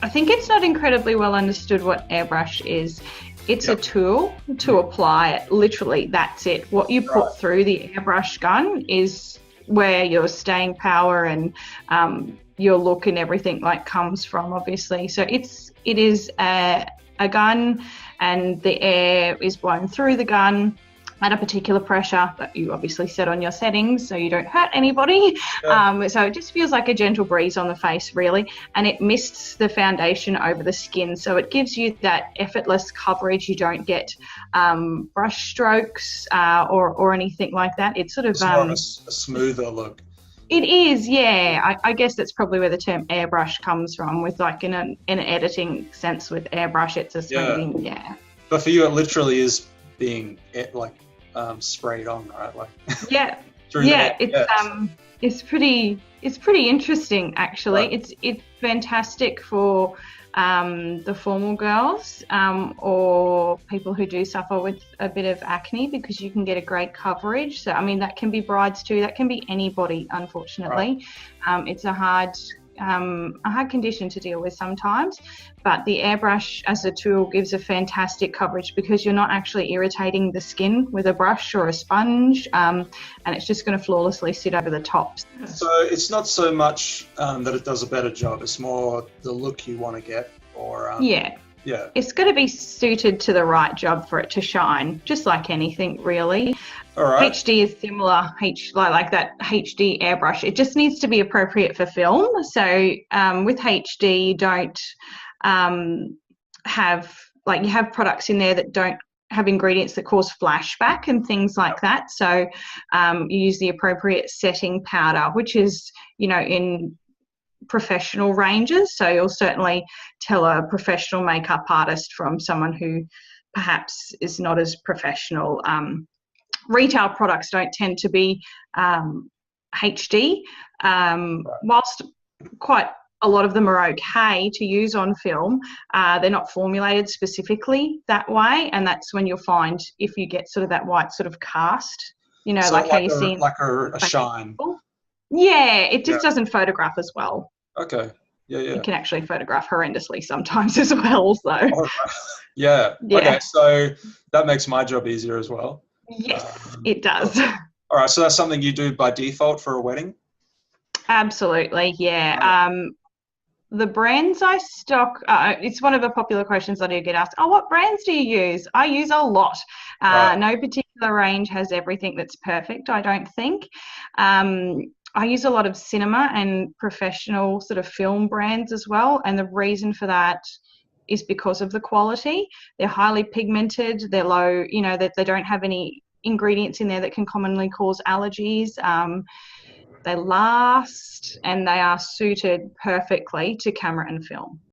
I think it's not incredibly well understood what airbrush is. It's a tool to apply it. Literally, that's it. What you put through the airbrush gun is where your staying power and your look and everything like comes from, obviously. So it is a gun, and the air is blown through the gun at a particular pressure that you obviously set on your settings so you don't hurt anybody. So it just feels like a gentle breeze on the face, really, and it mists the foundation over the skin, so it gives you that effortless coverage. You don't get brush strokes or anything like that. It's sort of it's more of a smoother look. It is, yeah. I guess that's probably where the term airbrush comes from, with like in an editing sense with airbrush, it's a smoothing, But for you, it literally is being sprayed on, right? Like it's pretty interesting, actually. Right. It's fantastic for the formal girls or people who do suffer with a bit of acne, because you can get a great coverage. So I mean, that can be brides too, that can be anybody, unfortunately. It's a hard condition to deal with sometimes, but the airbrush as a tool gives a fantastic coverage because you're not actually irritating the skin with a brush or a sponge, and it's just going to flawlessly sit over the tops. So it's not so much that it does a better job, it's more the look you want to get, or it's got to be suited to the right job for it to shine, just like anything, really. All right. HD is similar, like that HD airbrush. It just needs to be appropriate for film. So with HD, you don't have products in there that don't have ingredients that cause flashback and things like that. So you use the appropriate setting powder, which is, in professional ranges. So you'll certainly tell a professional makeup artist from someone who perhaps is not as professional. Retail products don't tend to be HD, whilst quite a lot of them are okay to use on film. They're not formulated specifically that way, and that's when you'll find if you get sort of that white sort of cast, so like how you see like a shine. Yeah, it just doesn't photograph as well. Okay. Yeah. It can actually photograph horrendously sometimes as well. So. Yeah. Okay, so that makes my job easier as well. Yes, it does. All right, so that's something you do by default for a wedding? Absolutely, yeah. The brands I stock, it's one of the popular questions I do get asked, what brands do you use? I use a lot. No particular range has everything that's perfect, I don't think. I use a lot of cinema and professional sort of film brands as well, and the reason for that is because of the quality. They're highly pigmented, they're low, that they don't have any ingredients in there that can commonly cause allergies. They last, and they are suited perfectly to camera and film.